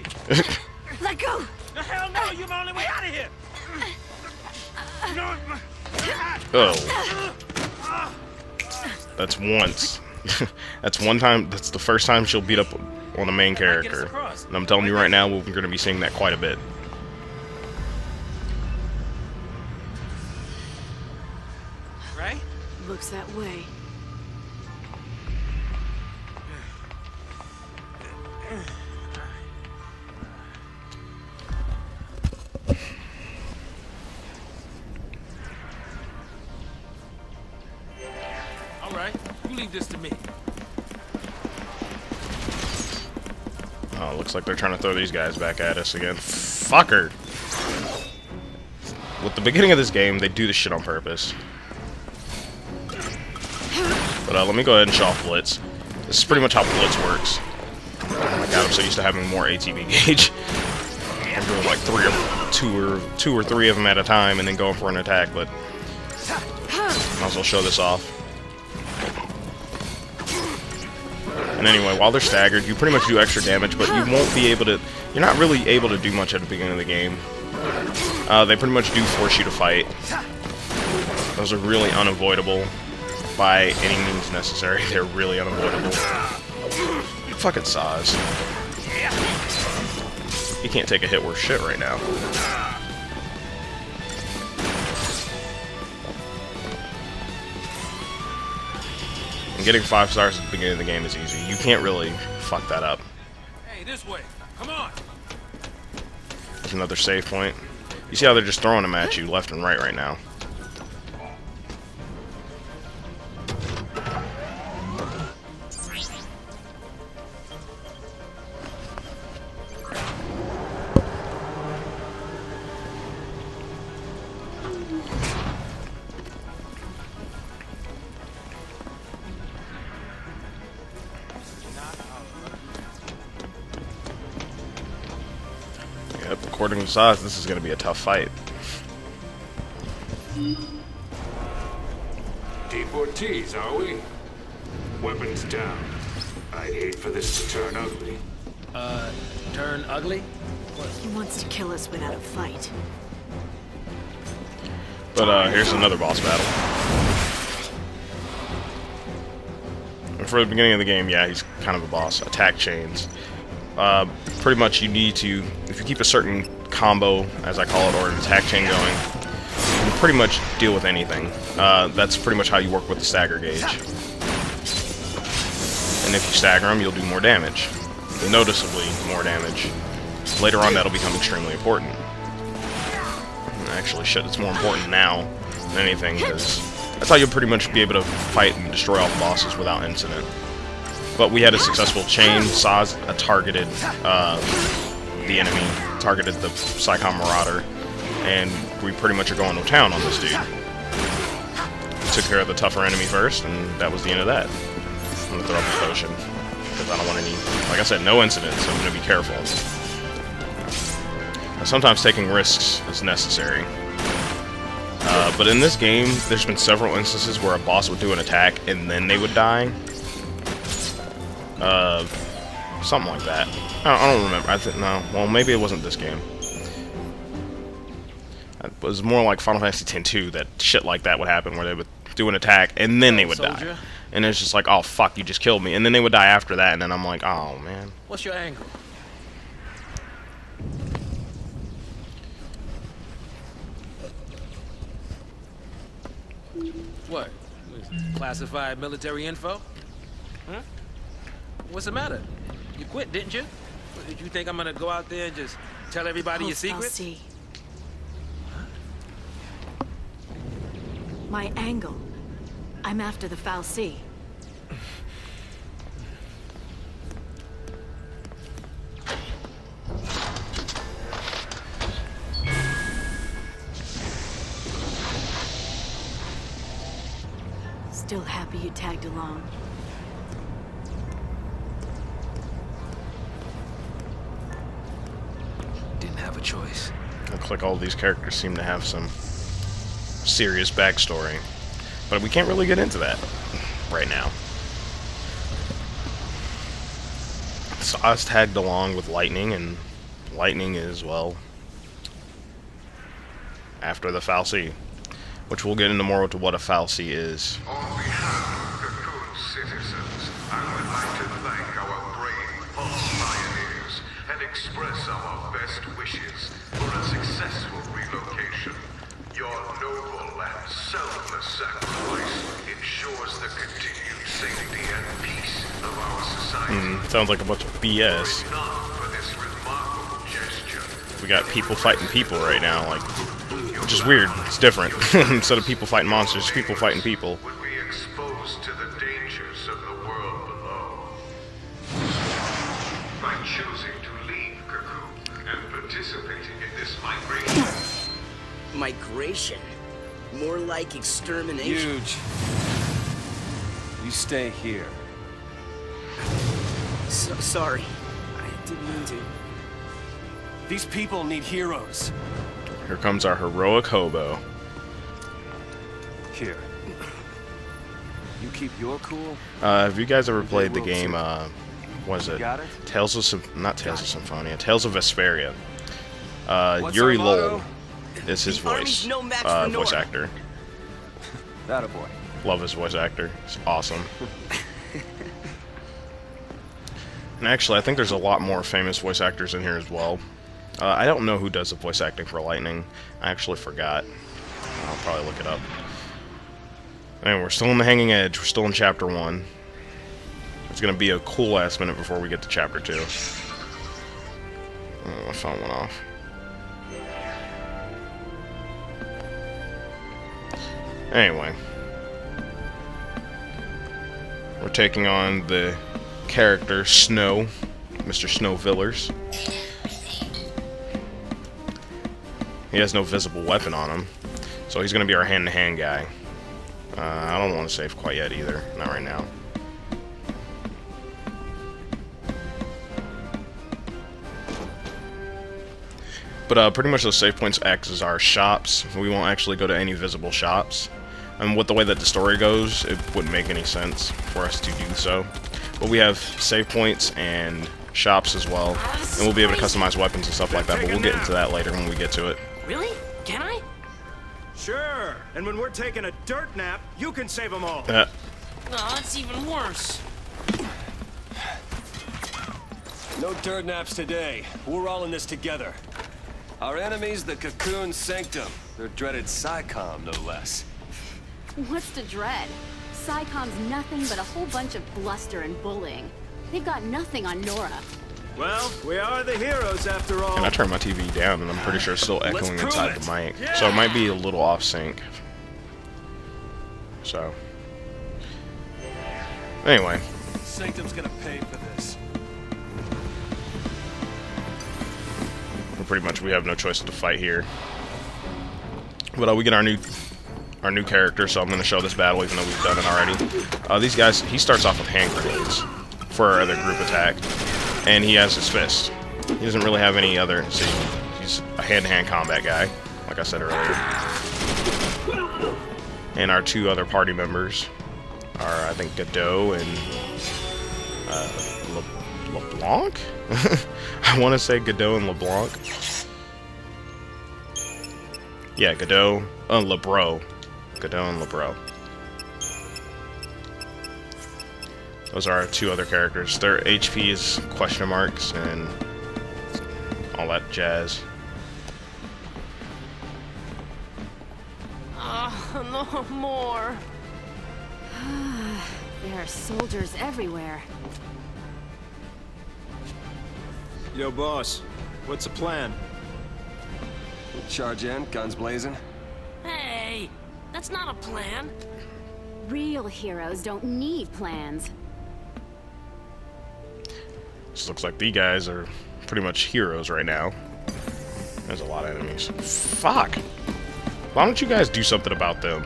me! Let go! The hell no! You're the only way out of here! No! Oh. That's once. That's one time. That's the first time she'll beat up on a main character. And I'm telling you right now, we're going to be seeing that quite a bit. Right? Looks that way. All right, you leave this to me. Oh, looks like they're trying to throw these guys back at us again. Fucker! With the beginning of this game, they do this shit on purpose. But let me go ahead and show off Blitz. This is pretty much how Blitz works. Oh my god, I'm so used to having more ATB gauge. I'm doing like two or three of them at a time and then going for an attack, but might as well show this off. And anyway, while they're staggered, you pretty much do extra damage, but you won't be able to... You're not really able to do much at the beginning of the game. They pretty much do force you to fight. Those are really unavoidable by any means necessary. They're really unavoidable. Fucking Saz. He can't take a hit worth shit right now. And getting 5 stars at the beginning of the game is easy. You can't really fuck that up. Hey, this way. Come on. There's another save point. You see how they're just throwing them at you left and right now. Yep, according to Saz, this is going to be a tough fight. Deportees, are we? Weapons down. I'd hate for this to turn ugly. Turn ugly? He wants to kill us without a fight. But here's another boss battle. And for the beginning of the game, yeah, he's kind of a boss. Attack chains. Pretty much you need to, if you keep a certain combo, as I call it, or an attack chain going, you can pretty much deal with anything. That's pretty much how you work with the stagger gauge. And if you stagger them, you'll do more damage. Noticeably more damage. Later on, that'll become extremely important. Actually, shit, it's more important now than anything, because that's how you'll pretty much be able to fight and destroy all the bosses without incident. But we had a successful chain. Saz targeted the enemy, targeted the Psychon Marauder, and we pretty much are going to town on this dude. Took care of the tougher enemy first, and that was the end of that. I'm gonna throw up the potion, because I don't want any, like I said, no incidents, so I'm gonna be careful. Now, sometimes taking risks is necessary. But in this game, there's been several instances where a boss would do an attack, and then they would die. Something like that. I don't remember. I think no. Well, maybe it wasn't this game. It was more like Final Fantasy X-2 that shit like that would happen, where they would do an attack and then they would die. And it's just like, oh fuck, you just killed me. And then they would die after that, and then I'm like, oh man. What's your angle? What? Classified military info? Huh? What's the matter? You quit, didn't you? Did you think I'm gonna go out there and just tell everybody your secrets? I'll see. My angle. I'm after the Fal'Cie. Still happy you tagged along. Didn't have a choice. Looks like all these characters seem to have some serious backstory. But we can't really get into that right now. So I was tagged along with Lightning, and lightning is, well, after the fal'Cie, which we'll get into more with what a fal'Cie is. On behalf of Cocoon citizens, I would like to thank our brave false pioneers and express our best wishes for a successful relocation. Your noble and selfless sacrifice ensures the continued safety and peace of our society. Sounds like a bunch of BS. For this remarkable gesture, We got people fighting people right now, like, which is weird. It's different. Instead of people fighting monsters, people fighting people. would be exposed to the dangers of the world below. By choosing to leave Cocoon and participating in this migration, Migration? More like extermination. Huge. You stay here. Sorry. I didn't mean to. These people need heroes. Here comes our heroic hobo. Here. You keep your cool? Have you guys ever played the game, what is it? Got it? Not Tales of Symphonia, Tales of Vesperia. What's Yuri our Lowell motto? is his The Army's voice, no match for voice Nora. actor. That a boy. Love his voice actor. He's awesome. And actually, I think there's a lot more famous voice actors in here as well. I don't know who does the voice acting for Lightning. I actually forgot. I'll probably look it up. Anyway, we're still in the Hanging Edge. We're still in Chapter 1. It's going to be a cool last minute before we get to Chapter 2. Oh, my phone went off. Anyway. We're taking on the character Snow, Mr. Snow Villers. He has no visible weapon on him, so he's going to be our hand-to-hand guy. I don't want to save quite yet either, not right now. But pretty much those save points act as our shops. We won't actually go to any visible shops. And with the way that the story goes, it wouldn't make any sense for us to do so. But we have save points and shops as well, and we'll be able to customize weapons and stuff like that, but we'll get into that later when we get to it. Really? Can I? Sure, and when we're taking a dirt nap, you can save them all. No, that's even worse. No dirt naps today. We're all in this together. Our enemy's the Cocoon Sanctum. Their dreaded SciComm, no less. What's to dread? SciComm's nothing but a whole bunch of bluster and bullying. They've got nothing on Nora. Well, we are the heroes after all. And I turned my TV down, and I'm pretty sure it's still echoing prove inside it. the mic. So it might be a little off sync. So. Anyway. Sanctum's gonna pay for this. Pretty much we have no choice to fight here. But we get our new character, so I'm going to show this battle even though we've done it already. These guys, he starts off with hand grenades for our other group attack, and he has his fist. He doesn't really have any other, see, he's a hand-to-hand combat guy, like I said earlier. And our two other party members are, I think, Godot and LeBlanc? I want to say Godot and LeBlanc. Yeah, Godot, Lebro. Godot and Lebro. Those are our two other characters. Their HP is question marks and all that jazz. No more. There are soldiers everywhere. Yo, boss, what's the plan? Charge in, guns blazing. Hey, that's not a plan. Real heroes don't need plans. This looks like these guys are pretty much heroes right now. There's a lot of enemies. Fuck! Why don't you guys do something about them?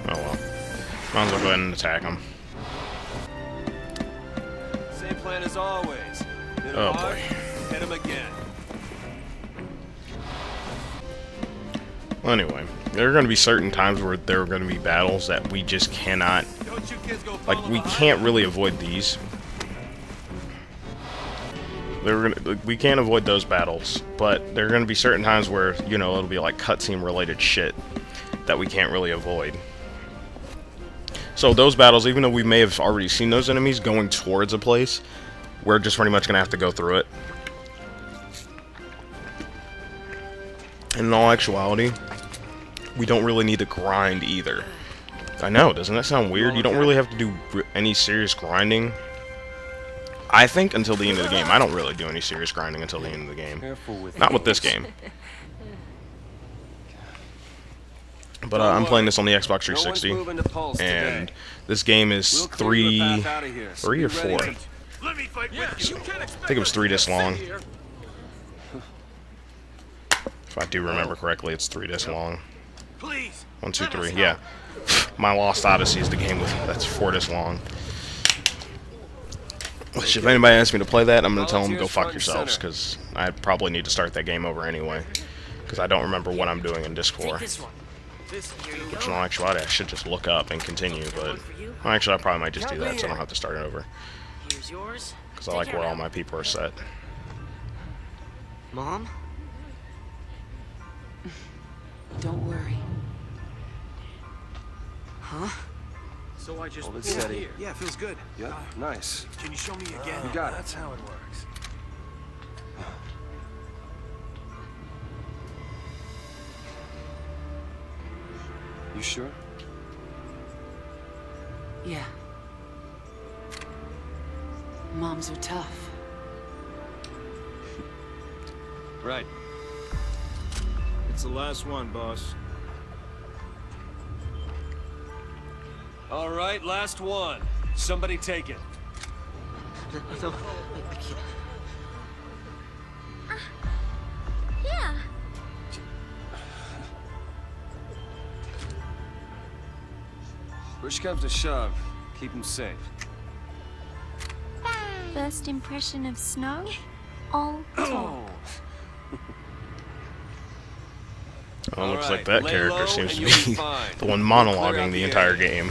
Oh well. Might as well go ahead and attack them. Same plan as always. Hit 'em Oh, hard, boy. hit 'em again. Well, anyway, there are going to be certain times where there are going to be battles that we just cannot Like, we can't really avoid these. We can't avoid those battles, but there are going to be certain times where, you know, it'll be like cutscene related shit that we can't really avoid. So those battles, even though we may have already seen those enemies going towards a place, we're just pretty much going to have to go through it. And in all actuality, we don't really need to grind either. I know, doesn't that sound weird? You don't really have to do any serious grinding, I think, until the end of the game. I don't really do any serious grinding until the end of the game. Not with this game. But I'm playing this on the Xbox 360, and this game is 3 or 4. I think it was 3 discs long. If I do remember correctly, it's 3 discs long. 1, 2, 3, yeah. My Lost Odyssey is the game that's 4 discs long. Which, if anybody asks me to play that, I'm going to tell them go fuck yourselves, because I probably need to start that game over anyway. Because I don't remember what I'm doing in disc 4. Which in all actuality, I should just look up and continue, but... Well, actually, I probably might just do that, so I don't have to start it over. Because I like where all my people are set. Mom? Don't worry. Huh? So I just Hold it steady. here. Yeah, feels good. Yep, nice. Can you show me again? You got it. That's how it works. You sure? Yeah. Moms are tough. Right. It's the last one, boss. All right, last one. Somebody take it. No, I can't. Yeah. Push comes to shove. Keep him safe. First impression of snow? All talk. Well, looks like Alright, that lay character low seems and to you'll be be fine. the one Clear out monologuing the the entire area. game.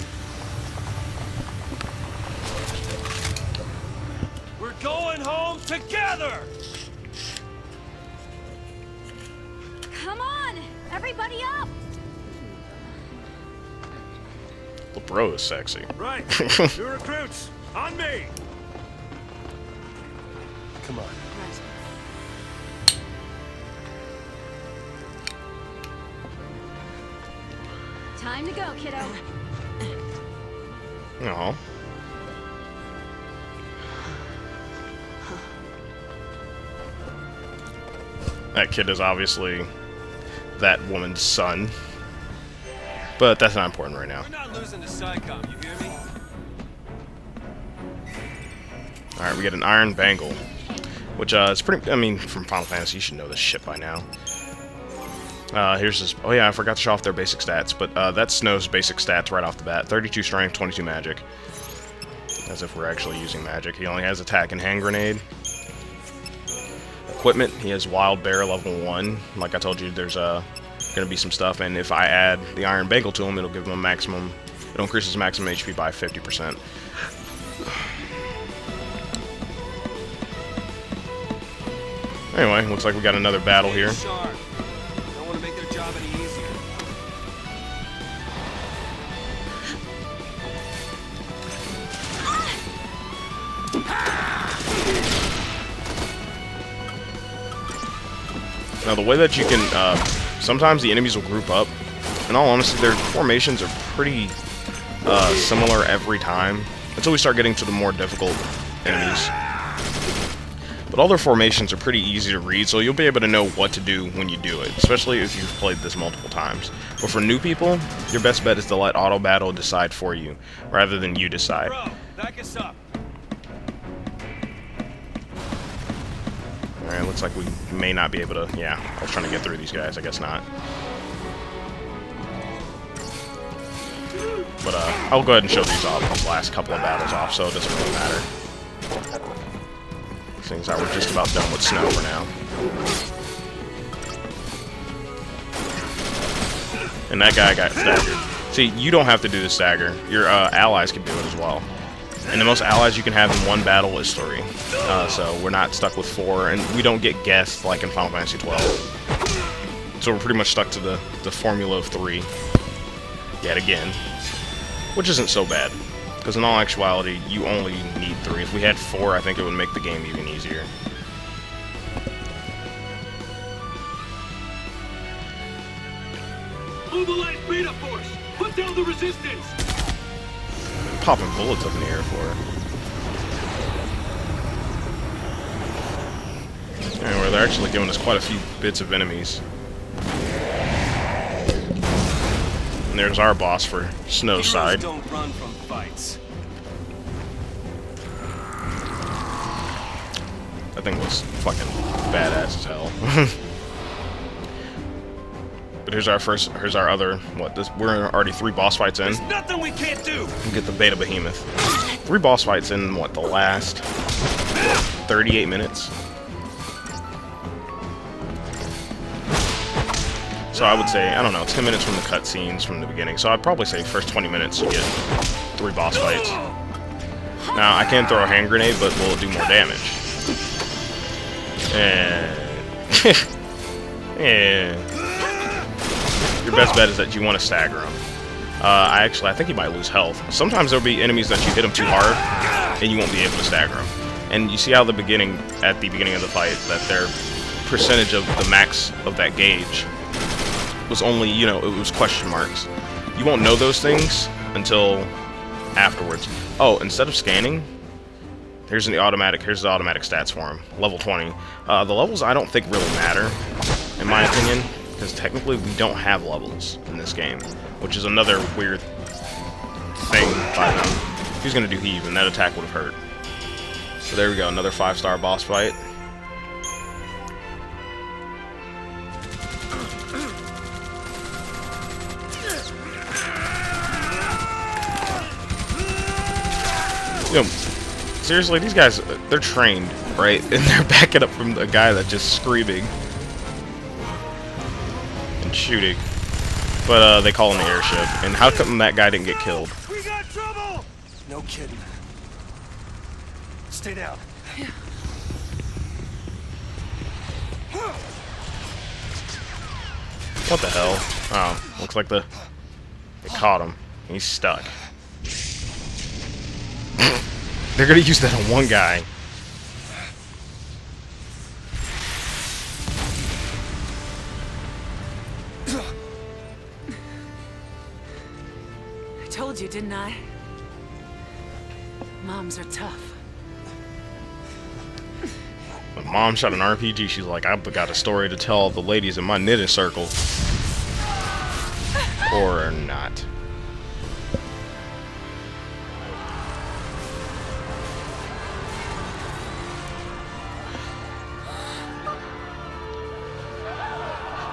We're going home together! Come on! Everybody up! The bro is sexy. Right. New recruits, on me. Come on. Time to go, kiddo. Aw. That kid is obviously that woman's son. But that's not important right now. We're not losing to SciComm, you hear me? Alright, we get an Iron Bangle. Which, is pretty... I mean, from Final Fantasy, you should know this shit by now. Here's this... Oh yeah, I forgot to show off their basic stats. But, that's Snow's basic stats right off the bat. 32 strength, 22 magic. As if we're actually using magic. He only has attack and hand grenade. Equipment, he has Wild Bear level 1. Like I told you, there's, gonna be some stuff. And if I add the Iron Bangle to him, it'll give him a maximum... It'll increase his maximum HP by 50%. Anyway, looks like we got another battle here. Sharp. Don't want to make their job any easier. Now, the way that you can, sometimes the enemies will group up. In all honesty, their formations are pretty similar every time, until we start getting to the more difficult enemies. But all their formations are pretty easy to read, so you'll be able to know what to do when you do it, especially if you've played this multiple times. But for new people, your best bet is to let auto battle decide for you, rather than you decide. Bro, back us up. Alright, looks like we may not be able to... Yeah, I was trying to get through these guys, I guess not. But, I'll go ahead and show these last couple of battles off, so it doesn't really matter. Seems like we're just about done with Snow for now. And that guy got staggered. See, you don't have to do the stagger. Your allies can do it as well. And the most allies you can have in one battle is 3. So we're not stuck with 4, and we don't get guessed like in Final Fantasy XII. So we're pretty much stuck to the formula of 3 yet again, which isn't so bad. Because in all actuality, you only need 3. If we had 4, I think it would make the game even easier. Mobilize beta force! Put down the resistance! Popping bullets up in the air for it. Anyway, they're actually giving us quite a few bits of enemies. And there's our boss for Snow's side. Don't run from fights. That thing was fucking badass as hell. But here's our other, we're already 3 boss fights in. There's nothing we can't do. We get the Beta Behemoth. 3 boss fights in, the last 38 minutes? So I would say, I don't know, 10 minutes from the cutscenes from the beginning. So I'd probably say first 20 minutes you get 3 boss fights. Now, I can throw a hand grenade, but will it do more damage? Your best bet is that you want to stagger him. I think he might lose health. Sometimes there'll be enemies that you hit him too hard, and you won't be able to stagger him. And you see how at the beginning of the fight, that their percentage of the max of that gauge was only, it was question marks. You won't know those things until afterwards. Oh, instead of scanning, here's the automatic stats for him. Level 20. The levels I don't think really matter, in my opinion, because technically we don't have levels in this game, which is another weird thing by them. He's gonna do heave, and that attack would have hurt. So there we go, another 5-star boss fight. Seriously, these guys, they're trained, right? And they're backing up from the guy that's just screaming and shooting. But they call in the airship. And how come that guy didn't get killed? We got trouble! No kidding. Stay down. What the hell? Oh, looks like they caught him. He's stuck. They're gonna use that on one guy. I told you, didn't I? Moms are tough. When Mom shot an RPG, she's like, I've got a story to tell the ladies in my knitting circle. Or not.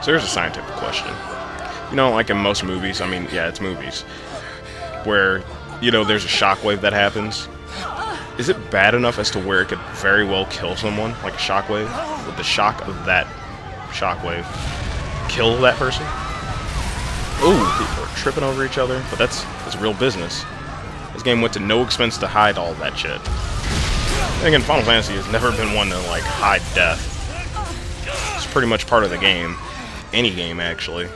So here's a scientific question. Like in most movies, I mean, yeah, it's movies, where, there's a shockwave that happens. Is it bad enough as to where it could very well kill someone, like a shockwave? Would the shock of that shockwave kill that person? Ooh, people are tripping over each other, but that's real business. This game went to no expense to hide all that shit. And again, Final Fantasy has never been one to, hide death. It's pretty much part of the game. Any game, actually.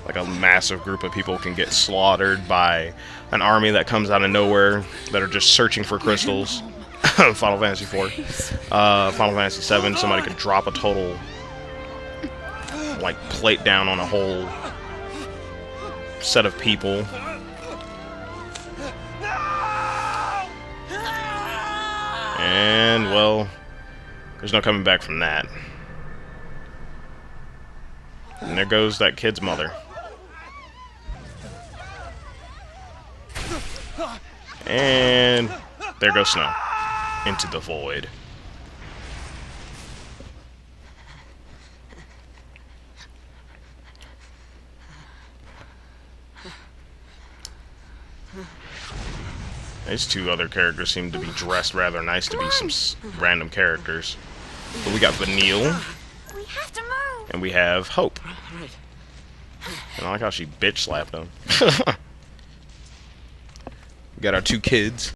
Like a massive group of people can get slaughtered by an army that comes out of nowhere that are just searching for crystals. Final Fantasy IV. Final Fantasy VII, somebody could drop a total, plate down on a whole set of people. And, well, there's no coming back from that. And there goes that kid's mother. And there goes Snow. Into the void. These 2 other characters seem to be dressed rather nice to be some random characters. But we got Vanille. We have to move. And we have Hope. Right. And I like how she bitch slapped him. We got our 2 kids.